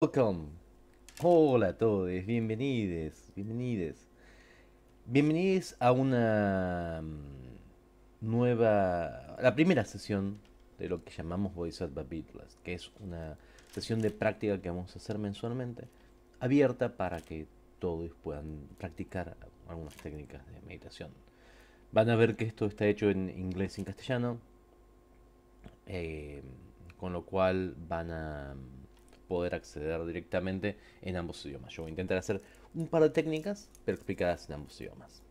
Welcome. Hola a todos, bienvenidos a una la primera sesión de lo que llamamos Bodhisattva BeatBlast, que es una sesión de práctica que vamos a hacer mensualmente, abierta para que todos puedan practicar algunas técnicas de meditación. Van a ver que esto está hecho en inglés y en castellano, eh, con lo cual van a poder acceder directamente en ambos idiomas. Yo voy a intentar hacer un par de técnicas, pero explicadas en ambos idiomas.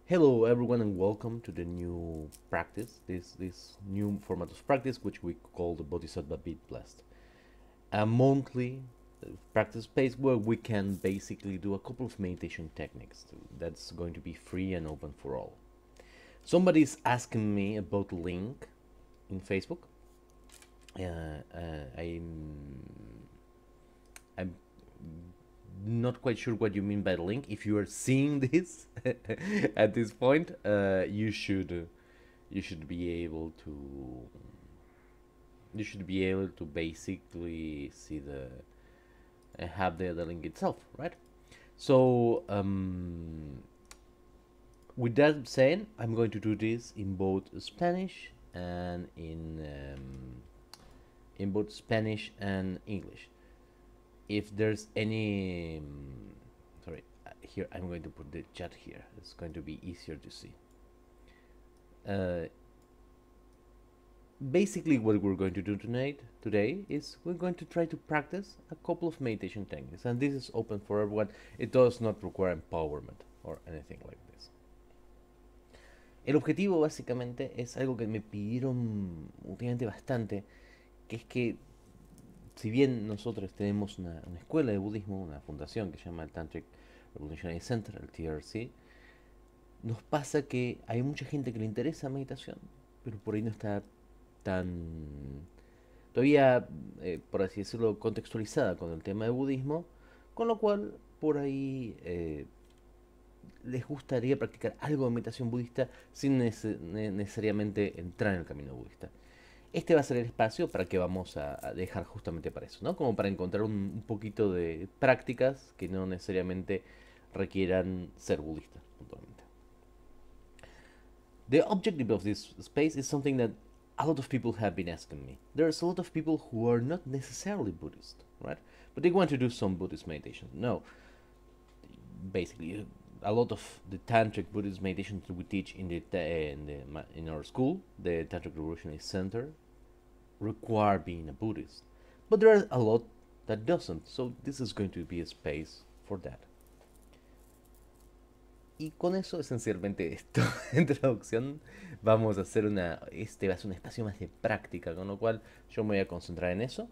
Hello everyone and welcome to the new practice, this new format of practice which we call the Bodhisattva BeatBlast. A monthly practice space where we can basically do a couple of meditation techniques that's going to be free and open for all. Somebody's asking me about the link in Facebook. I'm not quite sure what you mean by the link. If you are seeing this at this point, you should be able to basically see the have the link itself, right? So with that said, I'm going to do this in both Spanish and in both Spanish and English. If there's any sorry, here I'm going to put the chat here. It's going to be easier to see. Basically what we're going to do today is we're going to try to practice a couple of meditation techniques, and this is open for everyone. It does not require empowerment or anything like this. El objetivo básicamente es algo que me pidieron últimamente bastante, que es que si bien nosotros tenemos una escuela de budismo, una fundación que se llama el Tantric Revolutionary Center, el TRC, nos pasa que hay mucha gente que le interesa meditación, pero por ahí no está tan todavía, por así decirlo, contextualizada con el tema de budismo, con lo cual por ahí les gustaría practicar algo de meditación budista sin necesariamente entrar en el camino budista. Este va a ser el espacio para que vamos a dejar justamente para eso, ¿no? Como para encontrar un poquito de prácticas que no necesariamente requieran ser budistas, puntualmente. The objective of this space is something that a lot of people have been asking me. There's a lot of people who are not necessarily Buddhist, right? But they want to do some Buddhist meditation. No, basically, a lot of the tantric Buddhist meditation that we teach in our school, the Tantric Revolutionary Center, require being a Buddhist. But there are a lot that doesn't, so this is going to be a space for that. Y con eso, esencialmente, esto, en traducción, vamos a hacer este va a ser un espacio más de práctica, con lo cual yo me voy a concentrar en eso.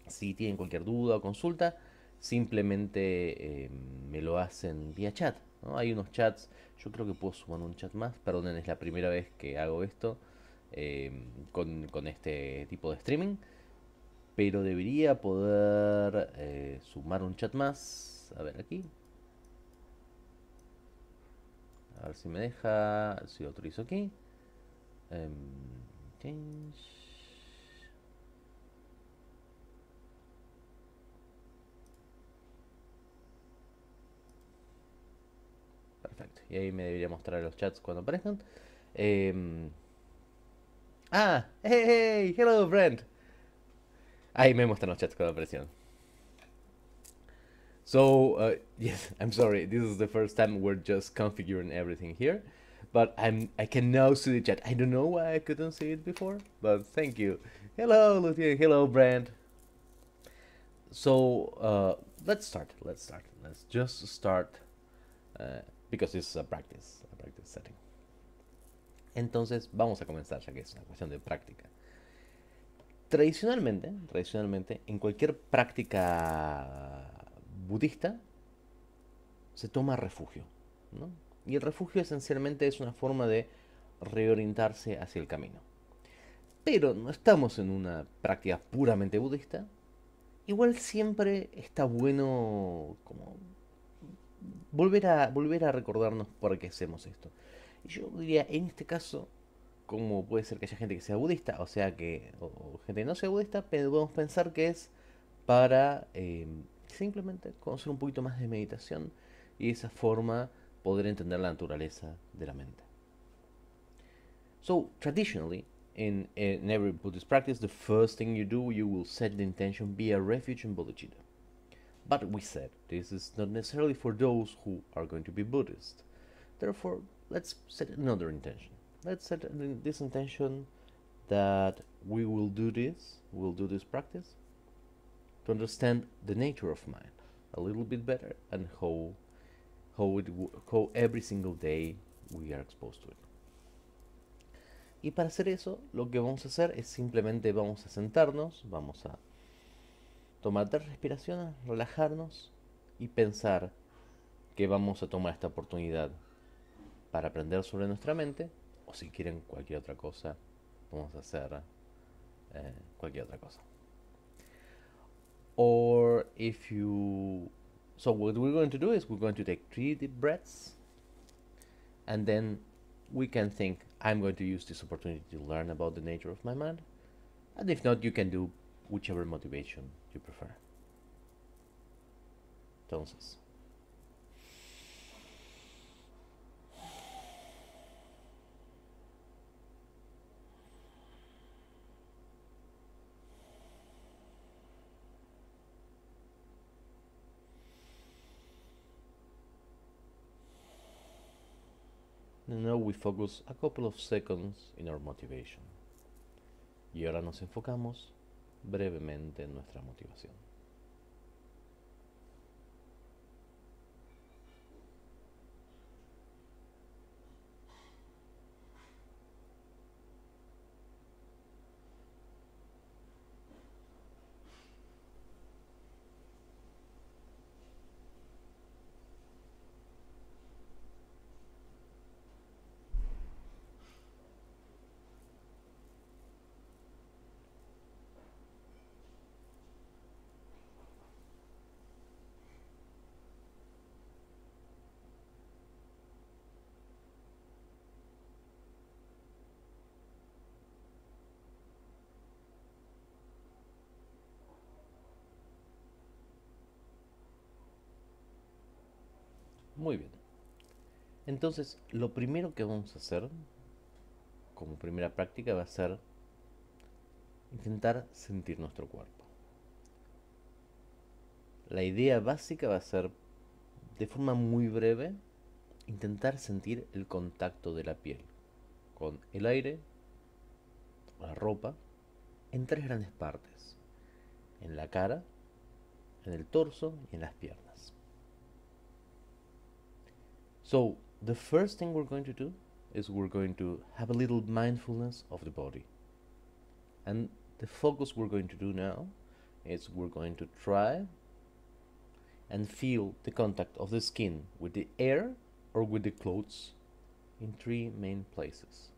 Si tienen cualquier duda o consulta, simplemente me lo hacen vía chat, ¿no? Hay unos chats, yo creo que puedo sumar un chat más, perdonen, es la primera vez que hago esto con este tipo de streaming, pero debería poder sumar un chat más. A ver aquí. A ver si me deja, si lo autorizo aquí. Change. Perfecto. Y ahí me debería mostrar los chats cuando aparezcan. Hey, hello, Brent. Ahí me muestran los chats cuando aparecieron. So, yes, I'm sorry. This is the first time we're just configuring everything here. But I can now see the chat. I don't know why I couldn't see it before, but thank you. Hello, Luthien. Hello, Brand. So, let's start. Let's just start because this is a practice setting. Entonces, vamos a comenzar, ya que es una cuestión de práctica. Tradicionalmente, en cualquier práctica budista se toma refugio, ¿no? Y el refugio esencialmente es una forma de reorientarse hacia el camino. Pero no estamos en una práctica puramente budista. Igual siempre está bueno como volver a recordarnos por qué hacemos esto. Y yo diría, en este caso, como puede ser que haya gente que sea budista, o sea que, o gente que no sea budista, pero podemos pensar que es para simplemente conocer un poquito más de meditación y de esa forma poder entender la naturaleza de la mente. So, traditionally, in every Buddhist practice, the first thing you do, you will set the intention, be a refuge in bodhicitta. But we said this is not necessarily for those who are going to be Buddhist. Therefore, let's set another intention. Let's set this intention that we'll do this practice to understand the nature of mind a little bit better and how every single day we are exposed to it. Y para hacer eso, lo que vamos a hacer es simplemente vamos a sentarnos, vamos a tomar 3 respiraciones, relajarnos y pensar que vamos a tomar esta oportunidad para aprender sobre nuestra mente, o si quieren cualquier otra cosa, vamos a hacer cualquier otra cosa. Or if you... So what we're going to do is we're going to take 3 deep breaths, and then we can think, I'm going to use this opportunity to learn about the nature of my mind. And if not, you can do whichever motivation you prefer. Entonces, now we focus a couple of seconds in our motivation. Y ahora nos enfocamos brevemente en nuestra motivación. Muy bien. Entonces, lo primero que vamos a hacer como primera práctica va a ser intentar sentir nuestro cuerpo. La idea básica va a ser, de forma muy breve, intentar sentir el contacto de la piel con el aire, la ropa, en 3 grandes partes: en la cara, en el torso y en las piernas. So, the first thing we're going to do is we're going to have a little mindfulness of the body. And the focus we're going to do now is we're going to try and feel the contact of the skin with the air or with the clothes in 3 main places: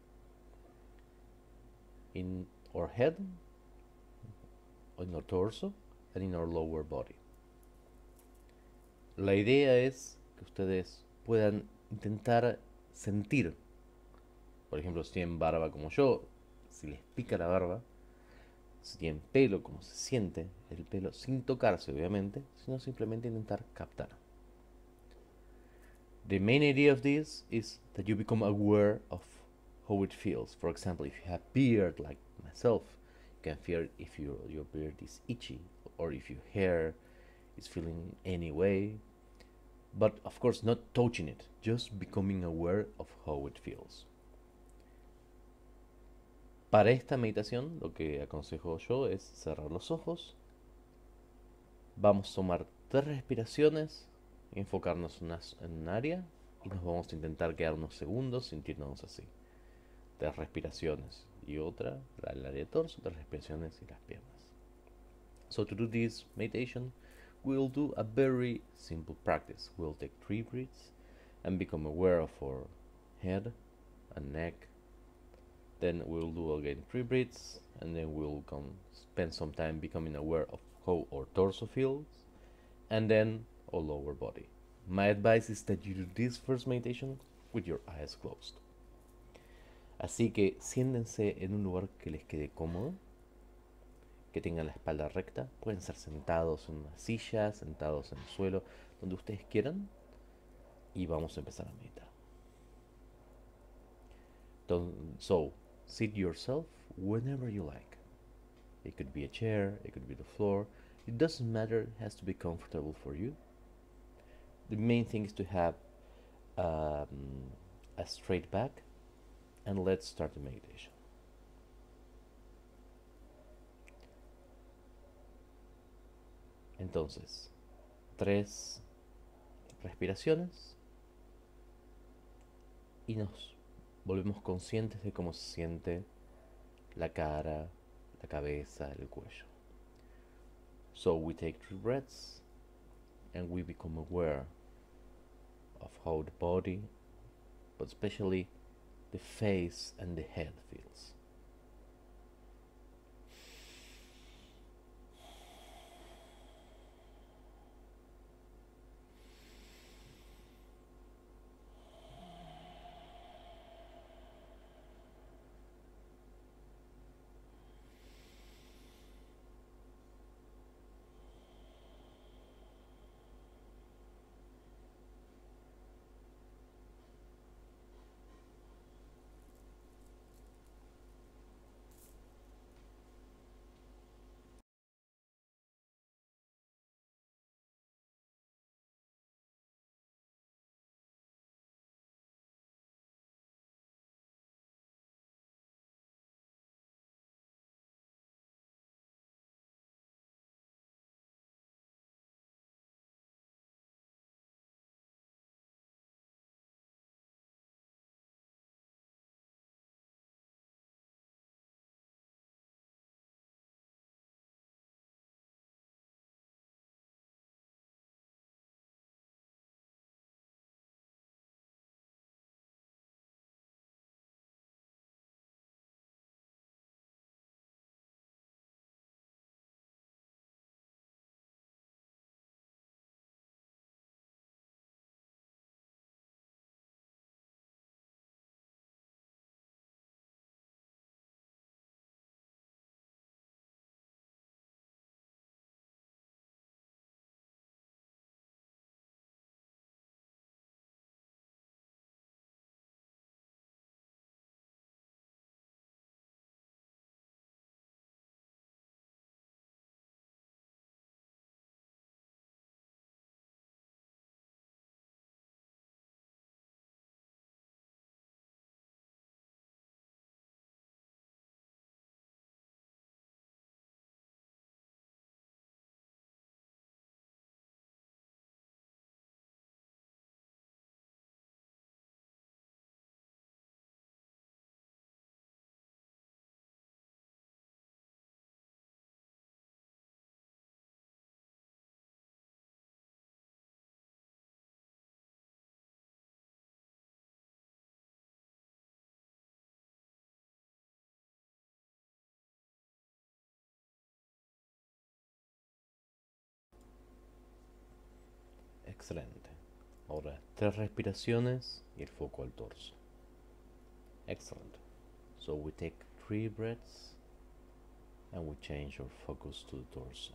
in our head, in our torso, and in our lower body. La idea es que ustedes puedan intentar sentir, por ejemplo, si tienen barba como yo, si les pica la barba, si tienen pelo, cómo se siente el pelo, sin tocarse obviamente, sino simplemente intentar captar. The main idea of this is that you become aware of how it feels. For example, if you have beard like myself, you can feel if your beard is itchy, or if your hair is feeling any way. But of course not touching it, just becoming aware of how it feels. Para esta meditación, lo que aconsejo yo es cerrar los ojos. Vamos a tomar 3 respiraciones, enfocarnos en un área y nos vamos a intentar quedar unos segundos sintiéndonos así. 3 respiraciones y otra, el área de torso, 3 respiraciones y las piernas. So to do this meditation, we'll do a very simple practice. We'll take 3 breaths and become aware of our head and neck. Then we'll do again 3 breaths, and then we'll spend some time becoming aware of how our torso feels, and then our lower body. My advice is that you do this first meditation with your eyes closed. Así que siéntense en un lugar que les quede cómodo, que tengan la espalda recta. Pueden ser sentados en una silla, sentados en el suelo, donde ustedes quieran. Y vamos a empezar a meditar. So, sit yourself whenever you like. It could be a chair, it could be the floor. It doesn't matter, it has to be comfortable for you. The main thing is to have a straight back, and let's start the meditation. Entonces, 3 respiraciones y nos volvemos conscientes de cómo se siente la cara, la cabeza, el cuello. So we take 3 breaths and we become aware of how the body, but especially the face and the head feels. Excelente. Ahora 3 respiraciones y el foco al torso. Excellent. So we take 3 breaths and we change our focus to the torso.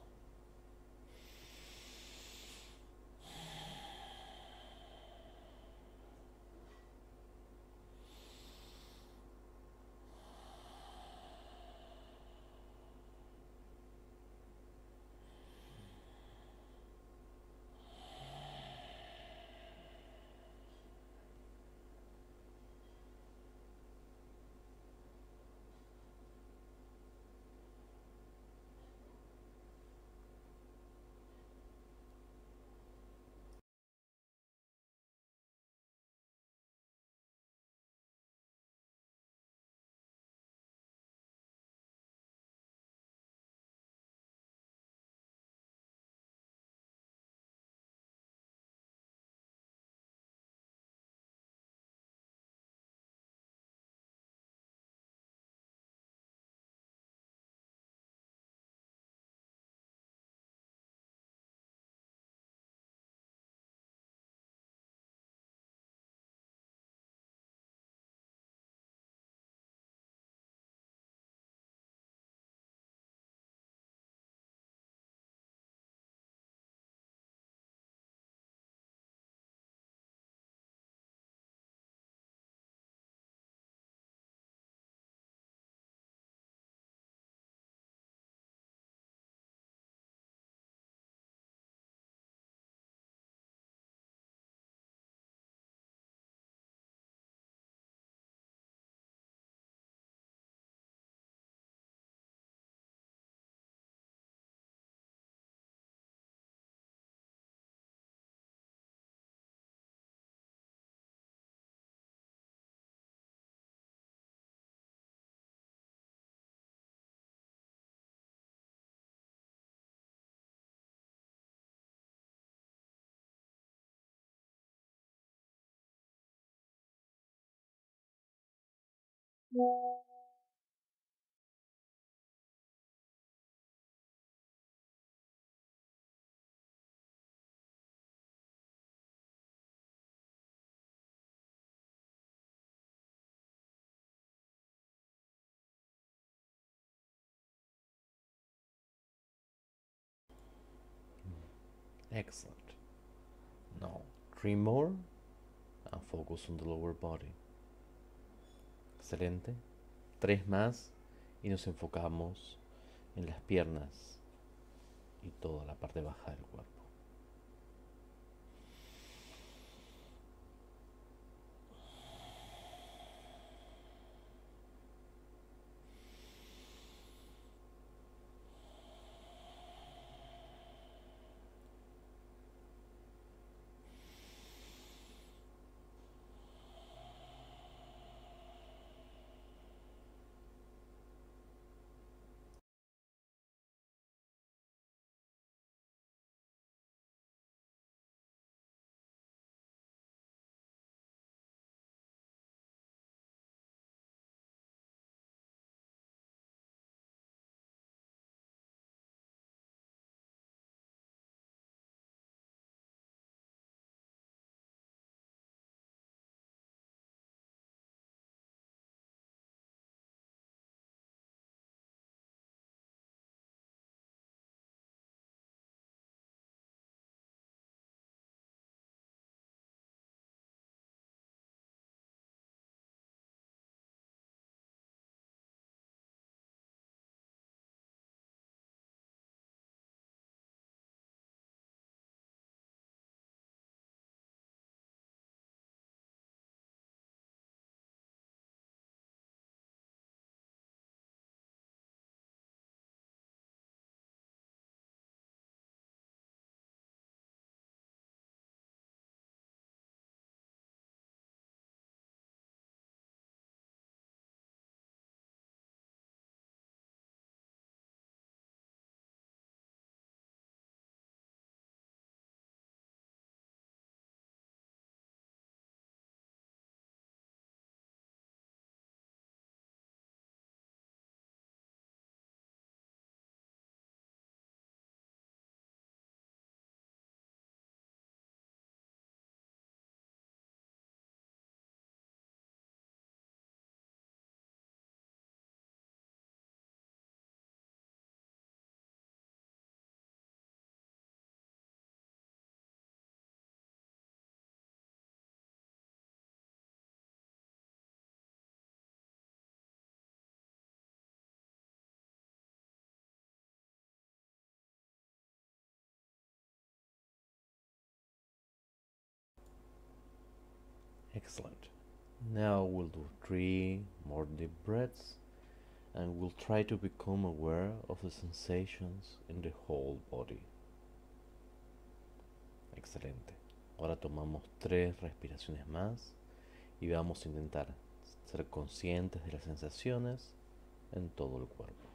Excellent. Now, three more and focus on the lower body. Excelente. Tres más y nos enfocamos en las piernas y toda la parte baja del cuerpo. Excellent. Now we'll do three more deep breaths and we'll try to become aware of the sensations in the whole body. Excelente. Ahora tomamos tres respiraciones más y vamos a intentar ser conscientes de las sensaciones en todo el cuerpo.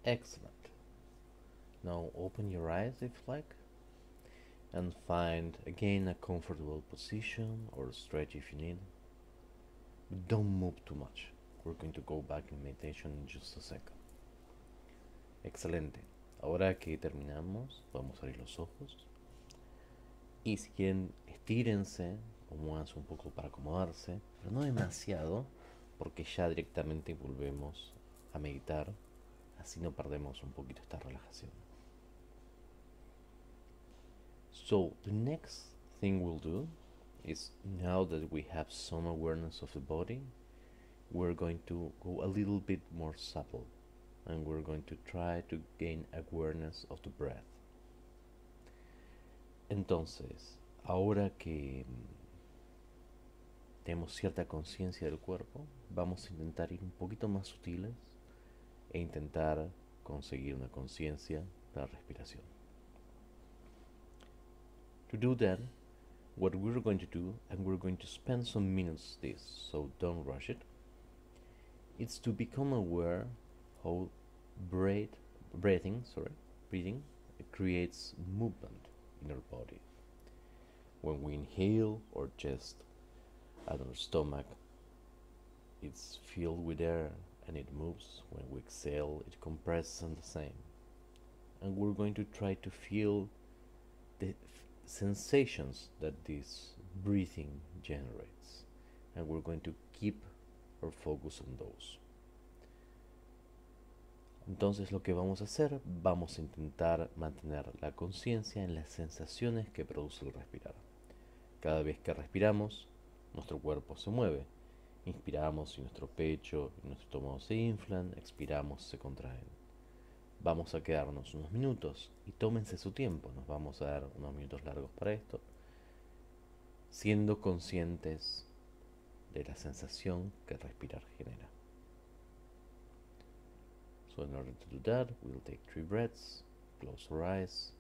Excellent. Now open your eyes if you like and find again a comfortable position or stretch if you need. But don't move too much. We're going to go back in meditation in just a second. Excelente. Ahora que terminamos, vamos a abrir los ojos. Y si quieren, estírense o muévanse un poco para acomodarse, pero no demasiado, porque ya directamente volvemos a meditar, así no perdemos un poquito esta relajación. So the next thing we'll do is, now that we have some awareness of the body, we're going to go a little bit more subtle, and we're going to try to gain awareness of the breath. Entonces, ahora que tenemos cierta conciencia del cuerpo, vamos a intentar ir un poquito más sutiles e intentar conseguir una conciencia de la respiración. To do that, what we're going to do, and we're going to spend some minutes this, so don't rush it, it's to become aware how breathing creates movement in our body. When we inhale, our chest and our stomach, it's filled with air and it moves. When we exhale, it compresses and the same. And we're going to try to feel the sensations that this breathing generates, and we're going to keep our focus on those. Entonces lo que vamos a hacer, vamos a intentar mantener la conciencia en las sensaciones que produce el respirar. Cada vez que respiramos, nuestro cuerpo se mueve. Inspiramos y nuestro pecho y nuestro estómago se inflan, expiramos, se contraen. Vamos a quedarnos unos minutos y tómense su tiempo, nos vamos a dar unos minutos largos para esto, siendo conscientes de la sensación que respirar genera. So in order to do that, we'll take 3 breaths, close our eyes,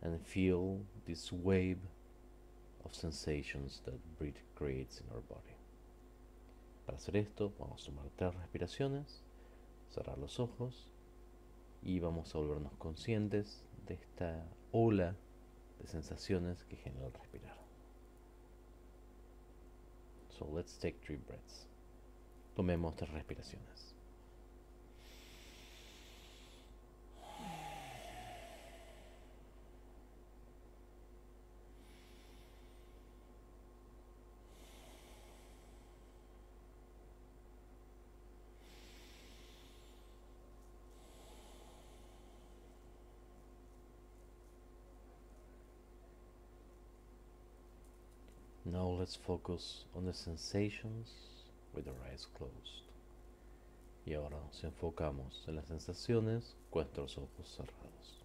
and feel this wave of sensations that breath creates in our body. Para hacer esto, vamos a tomar 3 respiraciones, cerrar los ojos, y vamos a volvernos conscientes de esta ola de sensaciones que genera el respirar. So let's take 3 breaths. Tomemos 3 respiraciones. Now let's focus on the sensations with our eyes closed. Y ahora nos enfocamos en las sensaciones con nuestros ojos cerrados.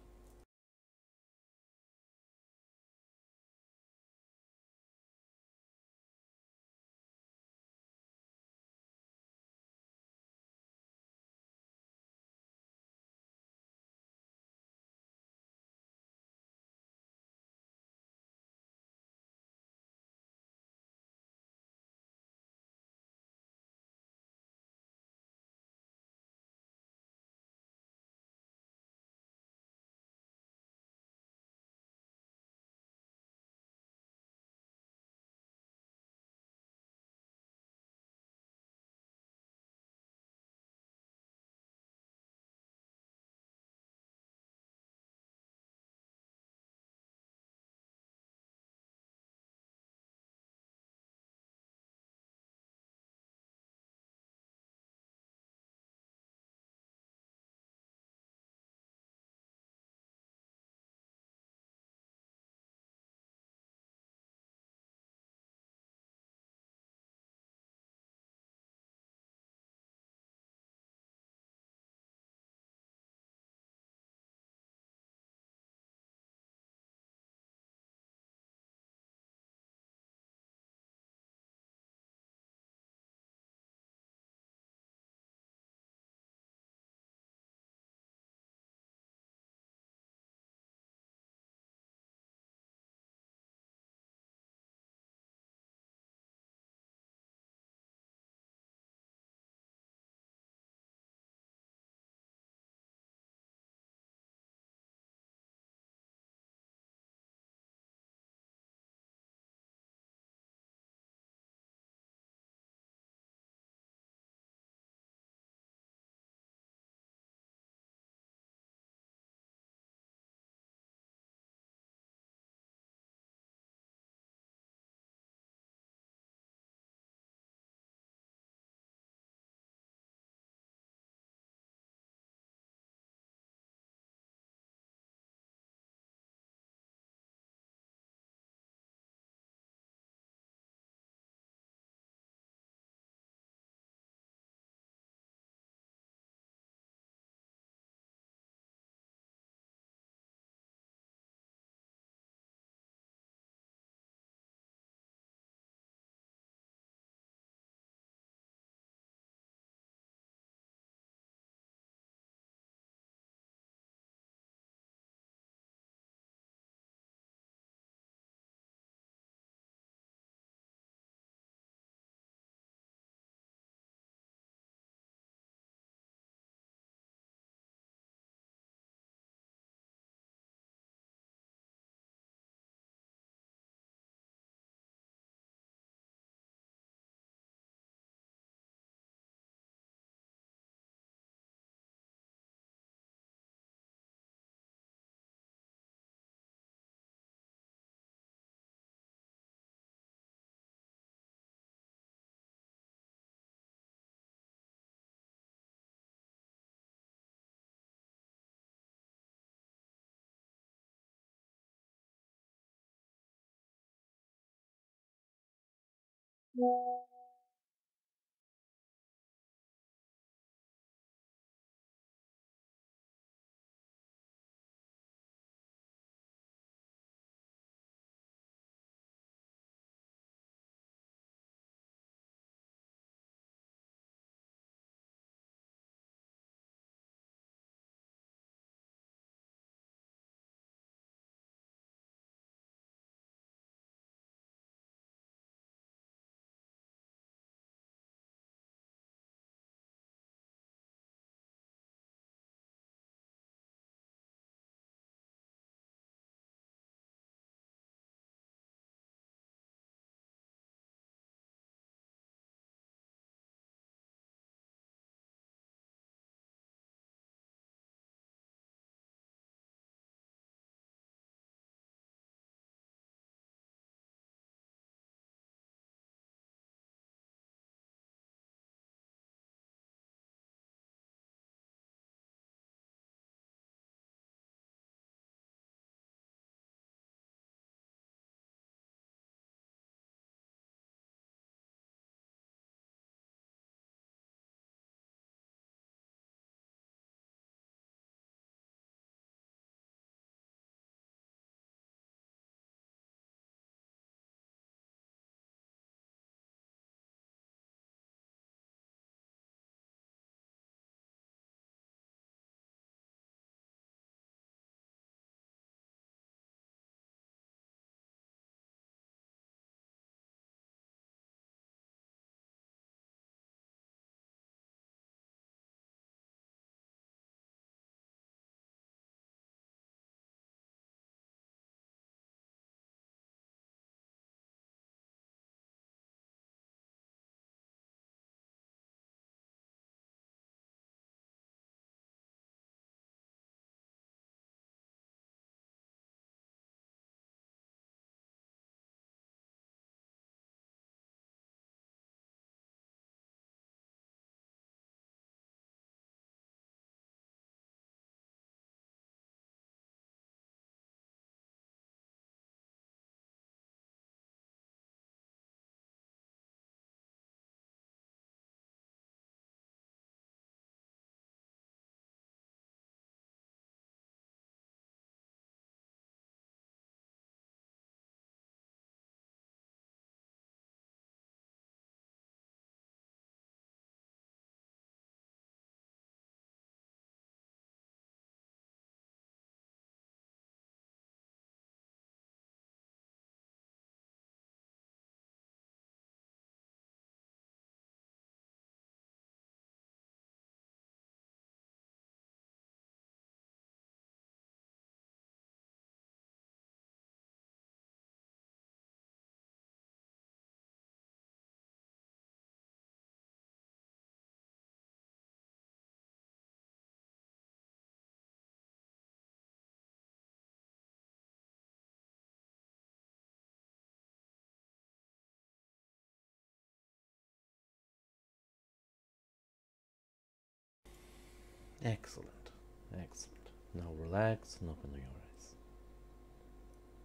Excellent, excellent. Now relax and open your eyes.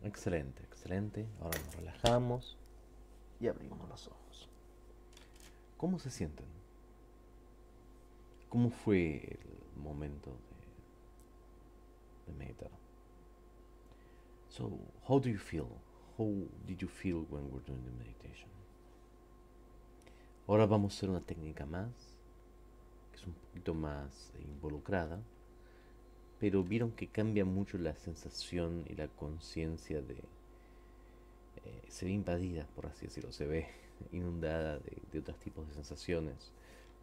Excelente, excelente. Ahora nos relajamos y abrimos los ojos. ¿Cómo se sienten? ¿Cómo fue el momento de meditar? So, how do you feel? How did you feel when we're doing the meditation? Ahora vamos a hacer una técnica más, que es un poquito más involucrada, pero vieron que cambia mucho la sensación y la conciencia de... se ve invadida, por así decirlo, se ve inundada de otros tipos de sensaciones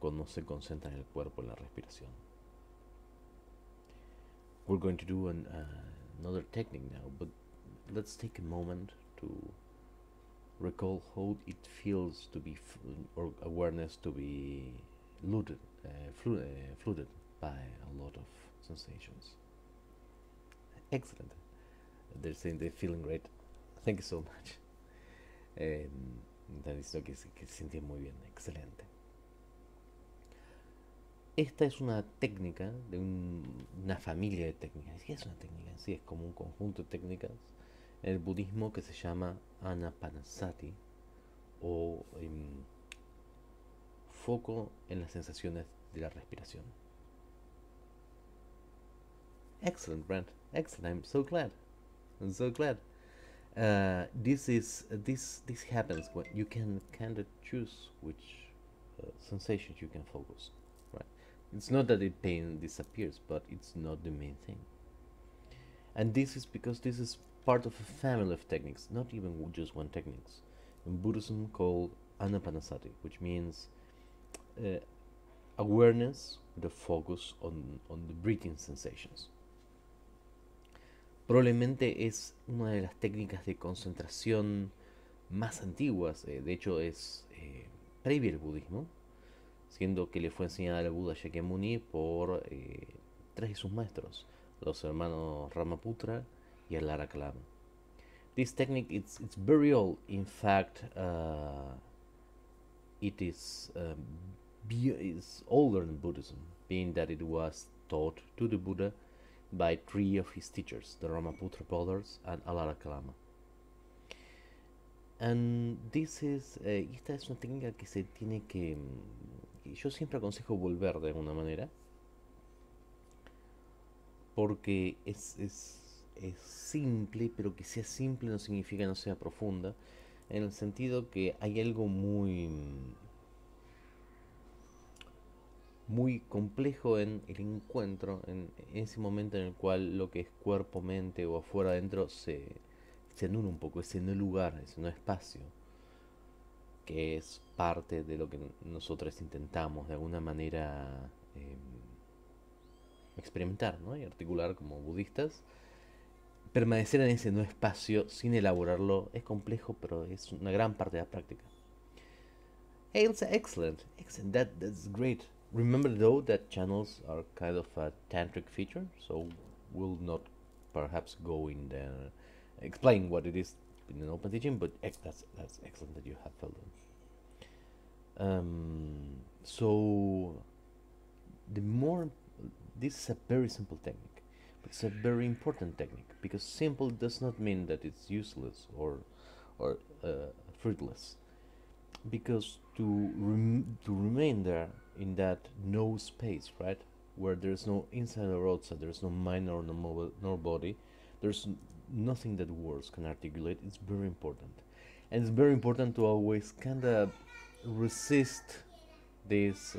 cuando se concentra en el cuerpo, en la respiración. We're going to do another technique now, but let's take a moment to recall how it feels to be, or awareness to be flooded by a lot of sensations. Excellent. They're saying they're feeling great. Thank you so much. Han dicho que se sentía muy bien. Excelente. Esta es una técnica de una familia de técnicas. ¿Qué es una técnica? En sí es como un conjunto de técnicas en el budismo que se llama Anapanasati o foco en las sensaciones de la respiración. Excellent, Brent. Excellent. I'm so glad. I'm so glad. This happens when you can kind of choose which sensations you can focus. Right. It's not that the pain disappears, but it's not the main thing. And this is because this is part of a family of techniques, not even just one techniques. In Buddhism, called anapanasati, which means uh, awareness with a focus on the breathing sensations. Probablemente es una de las técnicas de concentración más antiguas, de hecho es previa al budismo, siendo que le fue enseñada al Buda Shakyamuni por tres de sus maestros, los hermanos Ramaputra y Alara Kalama. This technique it's very old. In fact, it is older than Buddhism, being that it was taught to the Buddha by three of his teachers, the Ramaputra brothers and Alara Kalama. And this is, esta es una técnica que se tiene que, yo siempre aconsejo volver de alguna manera, porque es simple, pero que sea simple no significa que no sea profunda, en el sentido que hay algo muy complejo en el encuentro, en ese momento en el cual lo que es cuerpo, mente o afuera adentro se anula un poco, ese no lugar, ese no espacio, que es parte de lo que nosotros intentamos de alguna manera experimentar, ¿no? Y articular como budistas. Permanecer en ese no espacio sin elaborarlo es complejo, pero es una gran parte de la práctica. Hey, Elsa, excellent. That's great. Remember though that channels are kind of a tantric feature, so we'll not perhaps go in there explain what it is in an open teaching, but that's excellent that you have felt it. So the more, this is a very simple technique, but it's a very important technique, because simple does not mean that it's useless or fruitless, because to remain there in that no space, right, where there's no inside or outside, there's no mind or nor body, there's nothing that words can articulate. It's very important, and it's very important to always kind of resist this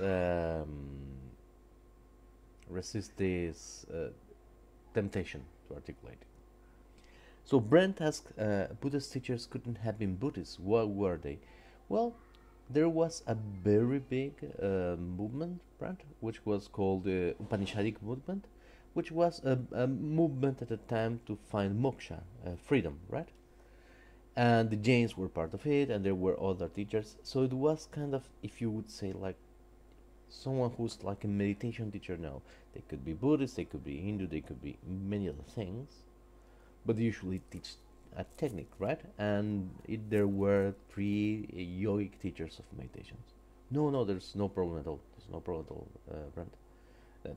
temptation to articulate. So Brent asked, Buddhist teachers couldn't have been Buddhists. What were they? Well, there was a very big movement, Brent, which was called the Upanishadic movement, which was a movement at the time to find moksha, freedom, right? And the Jains were part of it, and there were other teachers. So it was kind of, if you would say, like someone who's like a meditation teacher now. They could be Buddhist, they could be Hindu, they could be many other things, but they usually teach a technique, right? And there were three yogic teachers of meditations. No, there's no problem at all. There's no problem at all, Brent.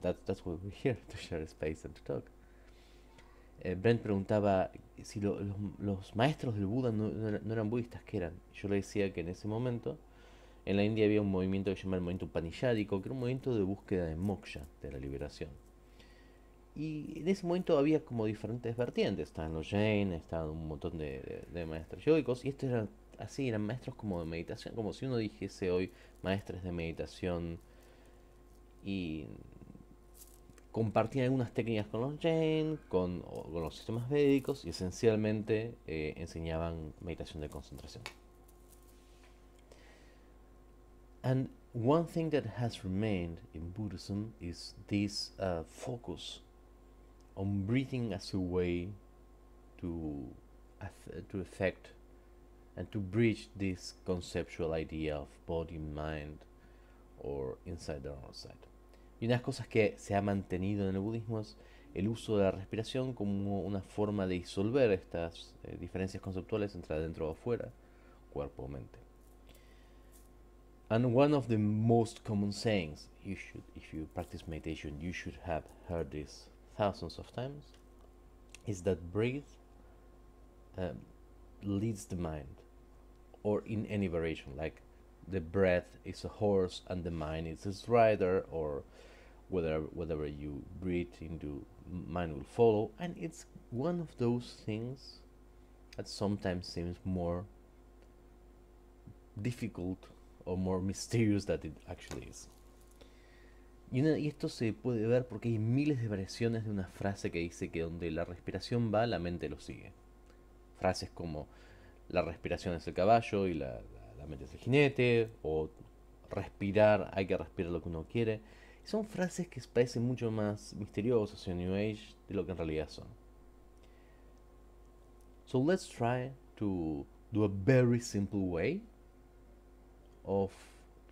That's why we're here, to share space and to talk. Brent preguntaba si los maestros del Buda no eran budistas, ¿qué eran? Yo le decía que en ese momento en la India había un movimiento que se llama el movimiento Upanishadico, que era un movimiento de búsqueda de moksha, de la liberación. Y en ese momento había como diferentes vertientes. Estaban los Jain, estaban un montón de maestros yogicos, y estos eran así, eran maestros como de meditación, como si uno dijese hoy maestros de meditación, y compartían algunas técnicas con los Jain, con los sistemas védicos, y esencialmente enseñaban meditación de concentración. And one thing that has remained in Buddhism is this focus on breathing as a way to affect and to bridge this conceptual idea of body, mind, or inside or outside. Y una de las cosas que se ha mantenido en el budismo es el uso de la respiración como una forma de disolver estas diferencias conceptuales entre adentro o afuera, cuerpo o mente. And one of the most common sayings, if you practice meditation, you should have heard this thousands of times, is that breathe leads the mind, or in any variation, like the breath is a horse and the mind is its rider, or whatever you breathe into, mind will follow. And it's one of those things that sometimes seems more difficult or more mysterious than it actually is. Y esto se puede ver porque hay miles de variaciones de una frase que dice que donde la respiración va, la mente lo sigue. Frases como la respiración es el caballo y la mente es el jinete, o respirar, hay que respirar lo que uno quiere. Son frases que parecen mucho más misteriosas en New Age de lo que en realidad son. So let's try to do a very simple way of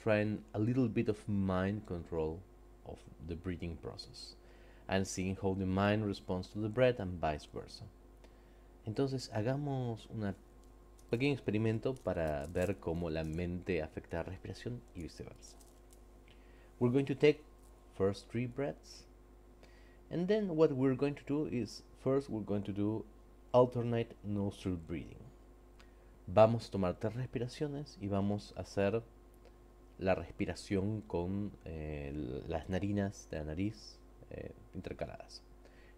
trying a little bit of mind control of the breathing process and seeing how the mind responds to the breath and vice versa. Entonces hagamos un pequeño experimento para ver cómo la mente afecta la respiración y viceversa. We're going to take first 3 breaths, and then what we're going to do is first we're going to do alternate nostril breathing. Vamos a tomar 3 respiraciones y vamos a hacer la respiración con las narinas de la nariz intercaladas.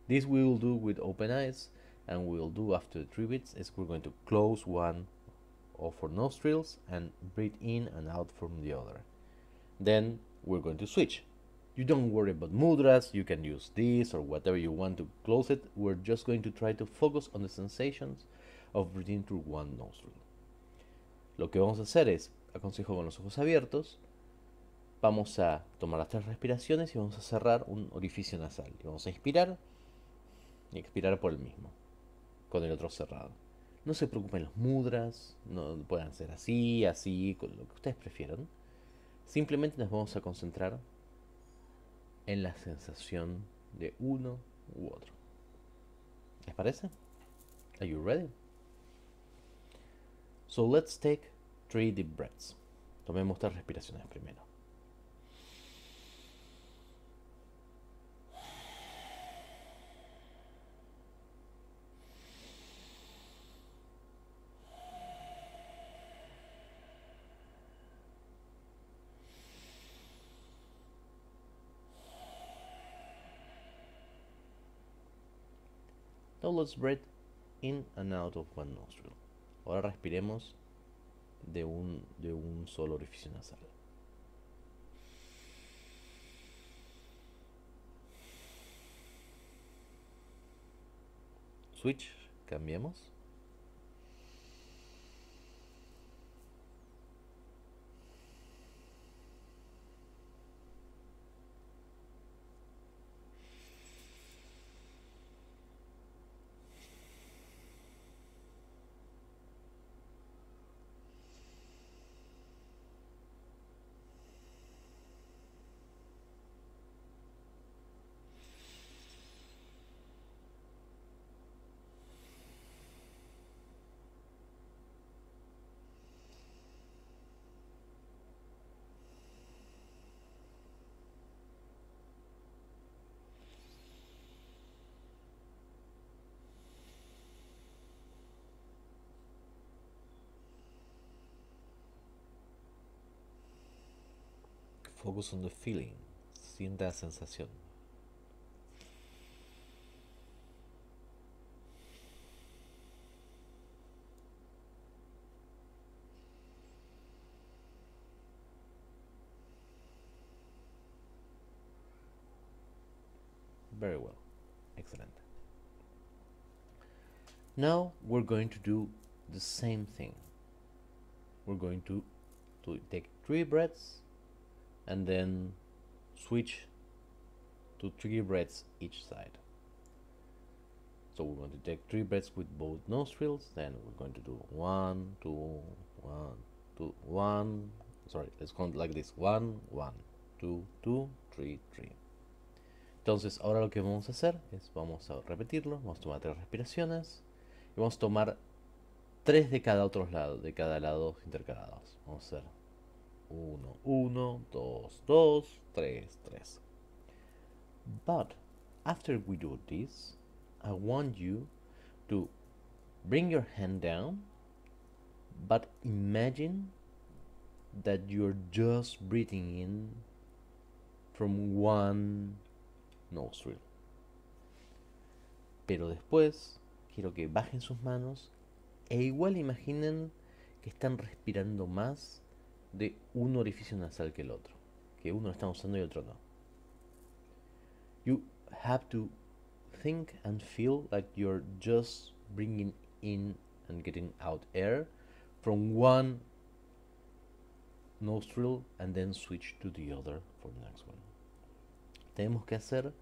This we will do with open eyes, and we will do after 3 beats is we're going to close one of our nostrils and breathe in and out from the other. Then we're going to switch. You don't worry about mudras, you can use this or whatever you want to close it. We're just going to try to focus on the sensations of breathing through one nostril. Lo que vamos a hacer es, aconsejo con los ojos abiertos, vamos a tomar las 3 respiraciones y vamos a cerrar un orificio nasal. Y vamos a inspirar y expirar por el mismo, con el otro cerrado. No se preocupen los mudras, no pueden ser así, así, con lo que ustedes prefieran. Simplemente nos vamos a concentrar en la sensación de uno u otro. ¿Les parece? Are you ready? So let's take 3 deep breaths. Tomemos 3 respiraciones primero. Now let's breathe in and out of one nostril. Ahora respiremos de un solo orificio nasal. Switch, cambiemos. Focus on the feeling. Sienta la sensación. Very well. Excellent. Now we're going to do the same thing. We're going to take 3 breaths and then switch to 3 breaths each side. So we're going to take 3 breaths with both nostrils, then we're going to do 1, 2, 1, 2, 1. Sorry, let's count like this: 1, 1, 2, 2, 3, 3. Entonces ahora lo que vamos a hacer es, vamos a repetirlo, vamos a tomar 3 respiraciones y vamos a tomar 3 de cada otro lado, de cada lado intercalados. Vamos a hacer 1, 1, 2, 2, 3, 3. But after we do this, I want you to bring your hand down, But imagine that you're just breathing in from one nostril. Pero después quiero que bajen sus manos e igual imaginen que están respirando más de un orificio nasal que el otro, que uno lo está usando y el otro no. You have to think and feel like you're just bringing in and getting out air from one nostril and then switch to the other for the next one. Tenemos que hacer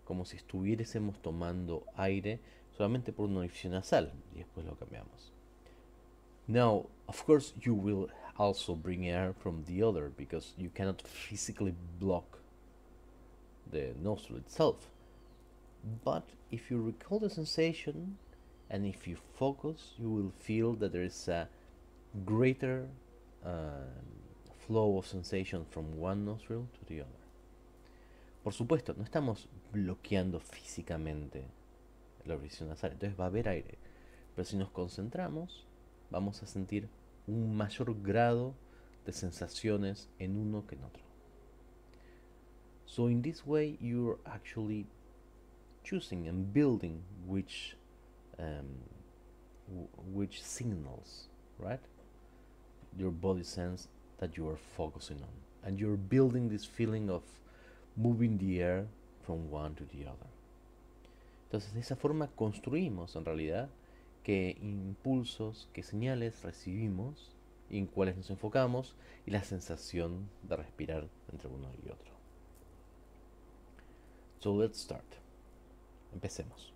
como si estuviésemos tomando aire solamente por un orificio nasal y después lo cambiamos. Now, of course, you will also bring air from the other because you cannot physically block the nostril itself. But if you recall the sensation and if you focus, you will feel that there is a greater flow of sensation from one nostril to the other. Por supuesto, no estamos bloqueando físicamente la orificio nasal, entonces va a haber aire. Pero si nos concentramos, vamos a sentir un mayor grado de sensaciones en uno que en otro. So in this way, you're actually choosing and building which signals, right? Your body sense that you are focusing on, and you're building this feeling of moving the air from one to the other. Entonces, de esa forma construimos en realidad qué impulsos, qué señales recibimos y en cuáles nos enfocamos y la sensación de respirar entre uno y otro. So let's start. Empecemos.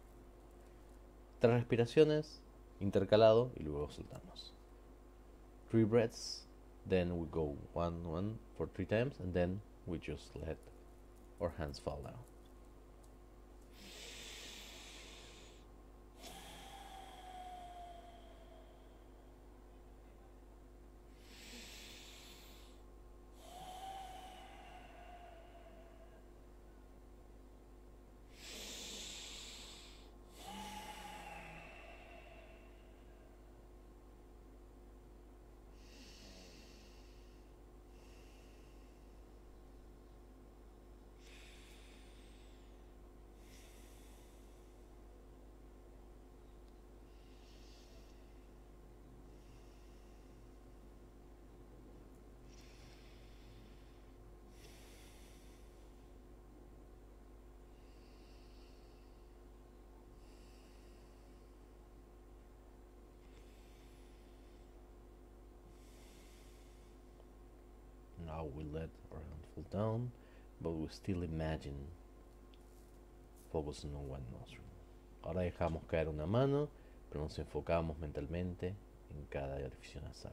3 respiraciones, intercalado y luego soltamos. 3 breaths, then we go 1 for 3 times and then we just let our hands fall down. Now we let our hand fall down, but we still imagine focusing on one nostril. Ahora dejamos caer una mano, pero nos enfocamos mentalmente en cada orificio nasal.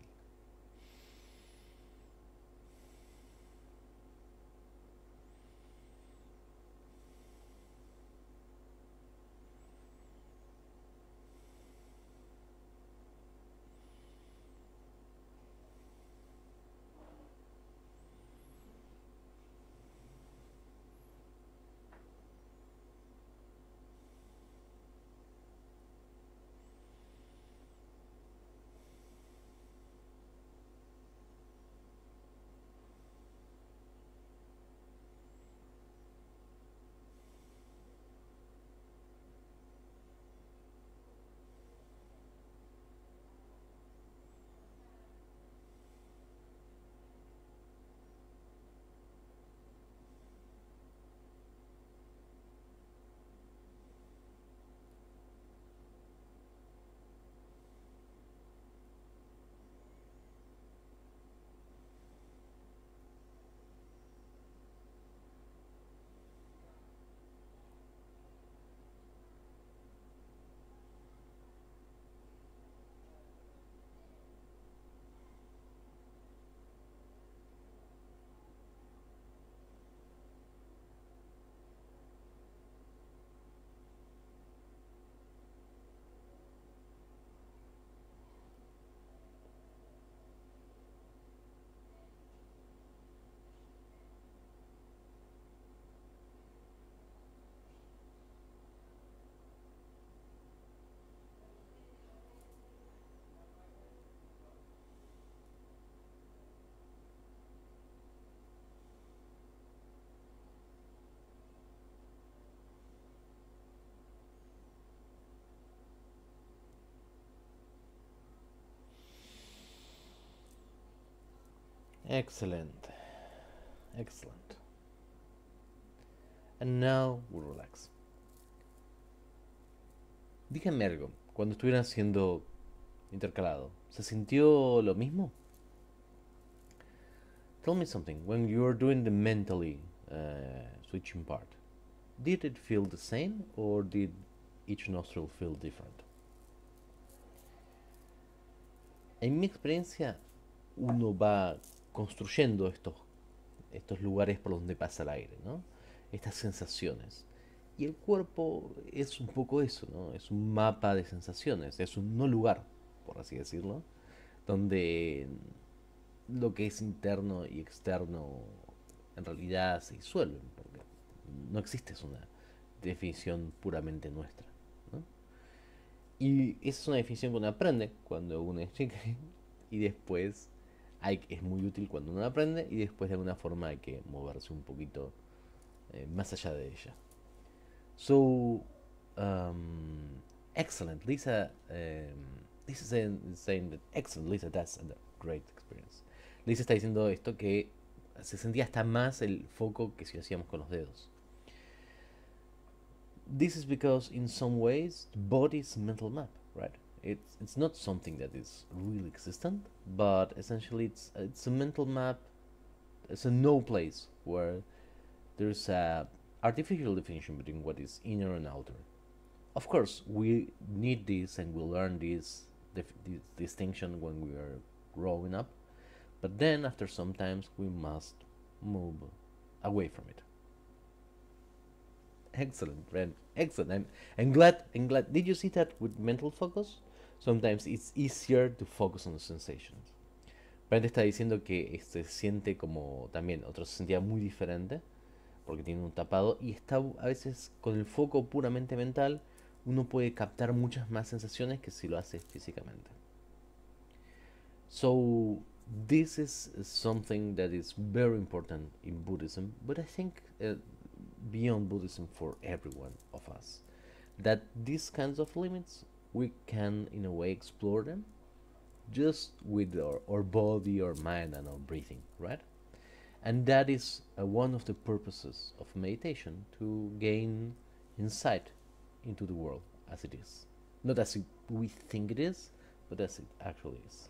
Excellent. Excellent. And now we'll relax. Díganme algo. Cuando estuvieran haciendo intercalado, ¿se sintió lo mismo? Tell me something. When you're doing the mentally switching part, did it feel the same or did each nostril feel different? En mi experiencia, uno va construyendo estos lugares por donde pasa el aire, ¿no? Estas sensaciones. Y el cuerpo es un poco eso, ¿no? Es un mapa de sensaciones, es un no lugar, por así decirlo, donde lo que es interno y externo en realidad se disuelven, porque no existe una definición puramente nuestra, ¿no? Y esa es una definición que uno aprende cuando uno es chico y después es muy útil cuando uno aprende y después de alguna forma hay que moverse un poquito más allá de ella. So, excellent, Lisa. Lisa saying that excellent, Lisa. That's a great experience. Lisa está diciendo esto que se sentía hasta más el foco que si lo hacíamos con los dedos. This is because in some ways the body is a mental map, right? It's not something that is really existent, but essentially it's a mental map. It's a no place where there's a artificial definition between what is inner and outer. Of course, we need this and we learn this distinction when we are growing up, but then after some times we must move away from it. Excellent, Ren. Excellent. I'm glad. Did you see that with mental focus? Sometimes it's easier to focus on the sensations. Brent está diciendo que se siente como también, otro se sentía muy diferente porque tiene un tapado y está a veces con el foco puramente mental uno puede captar muchas más sensaciones que si lo hace físicamente. So this is something that is very important in Buddhism, but I think beyond Buddhism for everyone of us, that these kinds of limits we can in a way explore them just with our body, our mind, and our breathing, right? And that is one of the purposes of meditation, to gain insight into the world as it is. Not as we think it is, but as it actually is.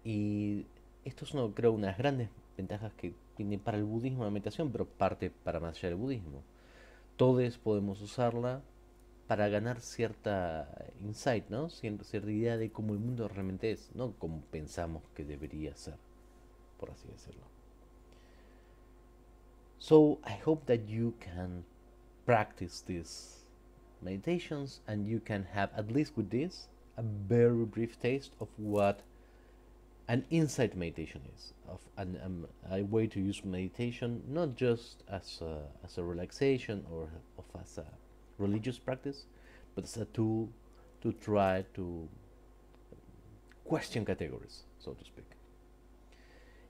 Y esto es, creo, una de las grandes ventajas que tiene para el budismo la meditación, pero parte para más allá del budismo. Todos podemos usarla para ganar cierta insight, ¿no? Cierta idea de cómo el mundo realmente es, no como pensamos que debería ser, por así decirlo. So I hope that you can practice these meditations and you can have, at least with this, a very brief taste of what an insight meditation is, of a way to use meditation not just as a relaxation or as a religious practice, but as a tool to try to question categories, so to speak.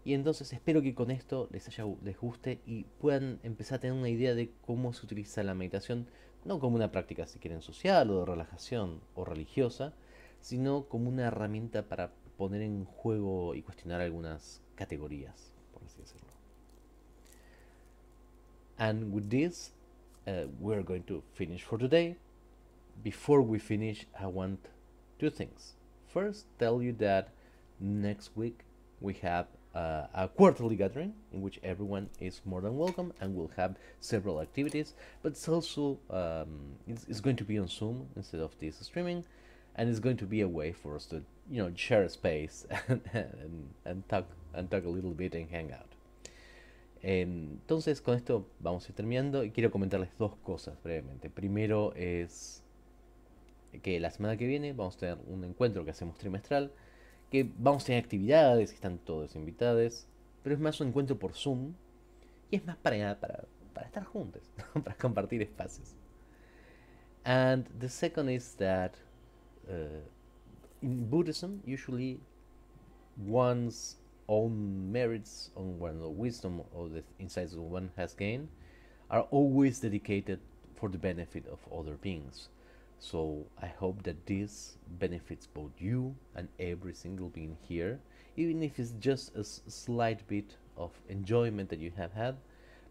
Y entonces espero que con esto les guste y puedan empezar a tener una idea de cómo se utiliza la meditación, no como una práctica si quieren social o de relajación o religiosa, sino como una herramienta para poner en juego y cuestionar algunas categorías, por así decirlo. And with this, we're going to finish for today. Before we finish, I want two things. First, tell you that next week we have a quarterly gathering in which everyone is more than welcome, and we'll have several activities, but it's also it's going to be on Zoom instead of this streaming, and it's going to be a way for us to share a space and talk a little bit and hang out. Entonces con esto vamos a ir terminando y quiero comentarles dos cosas brevemente. Primero es que la semana que viene vamos a tener un encuentro que hacemos trimestral, que vamos a tener actividades y están todos invitados, pero es más un encuentro por Zoom y es más para estar juntos, ¿no? Para compartir espacios. And the second is that in Buddhism, usually one's own merits, on one's wisdom, or the insights one has gained, are always dedicated for the benefit of other beings. So I hope that this benefits both you and every single being here even if it's just a slight bit of enjoyment that you have had,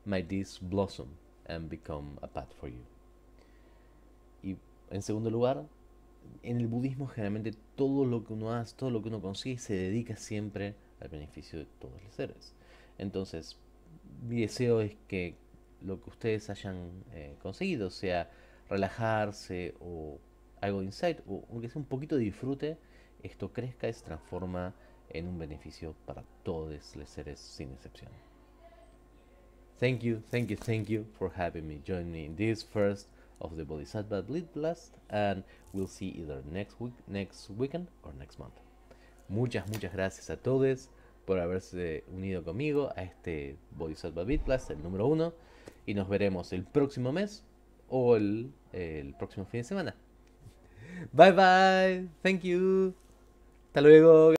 might this blossom and become a path for you. Y en segundo lugar, en el budismo generalmente todo lo que uno hace, todo lo que uno consigue se dedica siempre al beneficio de todos los seres. Entonces, mi deseo es que lo que ustedes hayan conseguido, sea relajarse o algo de insight, o aunque sea un poquito de disfrute, esto crezca y se transforma en un beneficio para todos los seres sin excepción. Thank you, thank you, thank you for having me. Join me in this first of the Bodhisattva BeatBlast, and we'll see either next weekend or next month. Muchas gracias a todos por haberse unido conmigo a este Bodhisattva BeatBlast, el número 1, y nos veremos el próximo mes o el próximo fin de semana. Bye bye, thank you, hasta luego.